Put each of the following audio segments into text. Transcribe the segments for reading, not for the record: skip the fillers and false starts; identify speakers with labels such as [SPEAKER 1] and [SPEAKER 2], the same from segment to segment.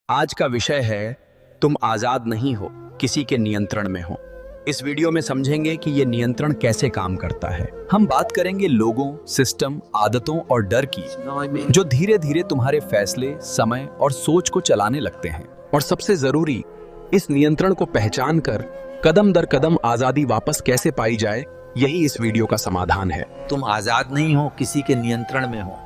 [SPEAKER 1] आज का विषय है तुम आजाद नहीं हो, किसी के नियंत्रण में हो। इस वीडियो में समझेंगे कि ये नियंत्रण कैसे काम करता है। हम बात करेंगे लोगों, सिस्टम, आदतों और डर की, जो धीरे धीरे तुम्हारे फैसले, समय और सोच को चलाने लगते हैं। और सबसे जरूरी, इस नियंत्रण को पहचान कर कदम दर कदम आजादी वापस कैसे पाई जाए, यही इस वीडियो का समाधान है।
[SPEAKER 2] तुम आजाद नहीं हो, किसी के नियंत्रण में हो,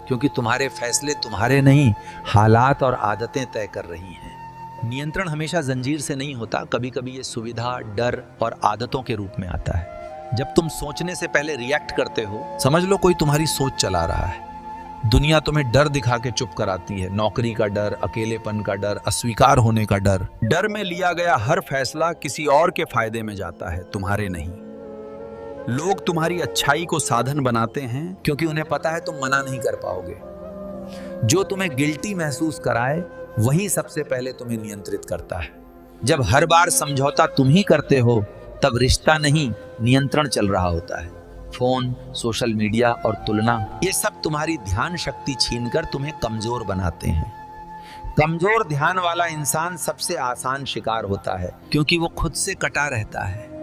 [SPEAKER 2] क्योंकि तुम्हारे फैसले तुम्हारे नहीं, हालात और आदतें तय कर रही हैं। नियंत्रण हमेशा जंजीर से नहीं होता, कभी कभी ये सुविधा, डर और आदतों के रूप में आता है। जब तुम सोचने से पहले रिएक्ट करते हो, समझ लो कोई तुम्हारी सोच चला रहा है। दुनिया तुम्हें डर दिखा के चुप कराती है। नौकरी का डर, अकेलेपन का डर, अस्वीकार होने का डर।
[SPEAKER 1] डर में लिया गया हर फैसला किसी और के फायदे में जाता है, तुम्हारे नहीं। लोग तुम्हारी अच्छाई को साधन बनाते हैं
[SPEAKER 2] क्योंकि उन्हें पता है तुम मना नहीं कर पाओगे। जो तुम्हें गिल्टी महसूस कराए, वही सबसे पहले तुम्हें नियंत्रित करता है। जब हर बार समझौता तुम ही करते हो, तब रिश्ता नहीं, नियंत्रण चल रहा होता है। फोन, सोशल मीडिया और तुलना, ये सब तुम्हारी ध्यान शक्ति छीनकर तुम्हें कमजोर बनाते हैं। कमजोर ध्यान वाला इंसान सबसे आसान शिकार होता है, क्योंकि वो खुद से कटा रहता है।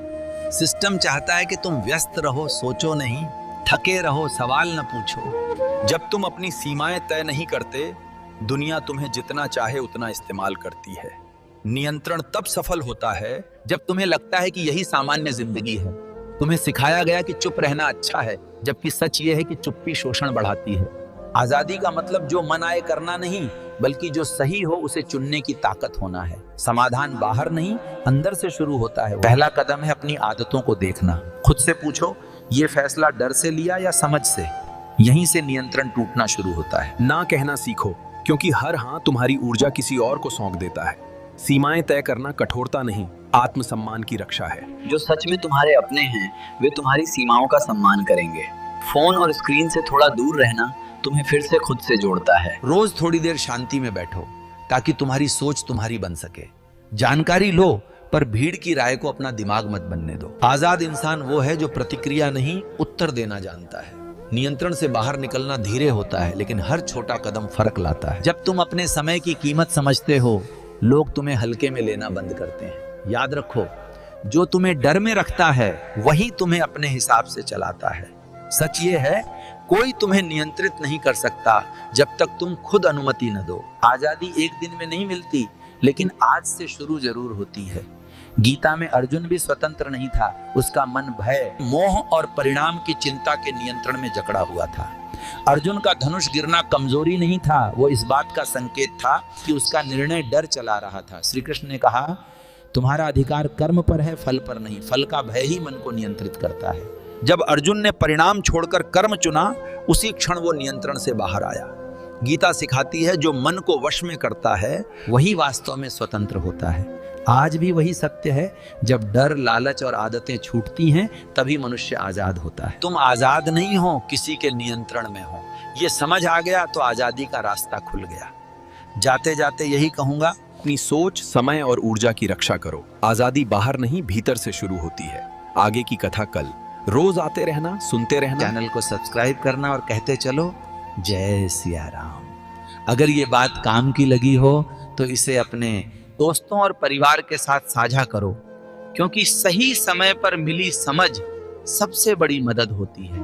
[SPEAKER 2] सिस्टम चाहता है कि तुम व्यस्त रहो, सोचो नहीं, थके रहो, सवाल न पूछो।
[SPEAKER 1] जब तुम अपनी सीमाएं तय नहीं करते, दुनिया तुम्हें जितना चाहे उतना इस्तेमाल करती है। नियंत्रण तब सफल होता है
[SPEAKER 2] जब तुम्हें लगता है कि यही सामान्य जिंदगी है। तुम्हें सिखाया गया कि चुप रहना अच्छा है, जबकि सच ये है कि चुप्पी शोषण बढ़ाती है। आजादी का मतलब जो मन आए करना नहीं, बल्कि जो सही हो उसे चुनने की ताकत होना है। समाधान बाहर नहीं, अंदर से शुरू होता है। पहला कदम है अपनी आदतों को देखना। खुद से पूछो, ये फैसला डर से लिया या समझ से? यहीं से नियंत्रण टूटना शुरू होता है।
[SPEAKER 1] ना कहना सीखो, क्योंकि हर हाँ तुम्हारी ऊर्जा किसी और को सौंप देता है। सीमाएं तय करना कठोरता नहीं, आत्मसम्मान की रक्षा है।
[SPEAKER 3] जो सच में तुम्हारे अपने हैं, वे तुम्हारी सीमाओं का सम्मान करेंगे। फोन और स्क्रीन से थोड़ा दूर रहना तुम्हें फिर से खुद से जोड़ता है।
[SPEAKER 2] रोज थोड़ी देर शांति में बैठो, ताकि तुम्हारी सोच तुम्हारी बन सके। जानकारी लो, पर भीड़ की राय को अपना दिमाग मत बनने दो। आजाद इंसान वो है जो प्रतिक्रिया नहीं, उत्तर देना जानता है। नियंत्रण से बाहर निकलना धीरे होता है, लेकिन हर छोटा कदम फर्क लाता है। जब तुम अपने समय की कीमत समझते हो, लोग तुम्हें हल्के में लेना बंद करते हैं। याद रखो, जो तुम्हें डर में रखता है, वही तुम्हें अपने हिसाब से चलाता है। सच ये है, कोई तुम्हें नियंत्रित नहीं कर सकता जब तक तुम खुद अनुमति न दो। आजादी एक दिन में नहीं मिलती, लेकिन आज से शुरू जरूर होती है। गीता में अर्जुन भी स्वतंत्र नहीं था। उसका मन भय, मोह और परिणाम की चिंता के नियंत्रण में जकड़ा हुआ था। अर्जुन का धनुष गिरना कमजोरी नहीं था, वो इस बात का संकेत था कि उसका निर्णय डर चला रहा था। श्री कृष्ण ने कहा, तुम्हारा अधिकार कर्म पर है, फल पर नहीं। फल का भय ही मन को नियंत्रित करता है। जब अर्जुन ने परिणाम छोड़कर कर्म चुना, उसी क्षण वो नियंत्रण से बाहर आया। गीता सिखाती है, जो मन को वश में करता है, वही वास्तव में स्वतंत्र होता है। आज भी वही सत्य है, जब डर, लालच और आदतें छूटती हैं, तभी मनुष्य आजाद होता है। तुम आजाद नहीं हो, किसी के नियंत्रण में हो। ये समझ आ गया तो आजादी का रास्ता खुल गया। जाते जाते यही कहूंगा,
[SPEAKER 1] अपनी सोच, समय और ऊर्जा की रक्षा करो। आजादी बाहर नहीं, भीतर से शुरू होती है। आगे की कथा कल। रोज आते रहना, सुनते रहना।
[SPEAKER 2] चैनल को सब्सक्राइब करना और कहते चलो, जय सिया राम। अगर ये बात काम की लगी हो तो इसे अपने दोस्तों और परिवार के साथ साझा करो, क्योंकि सही समय पर मिली समझ सबसे बड़ी मदद होती है।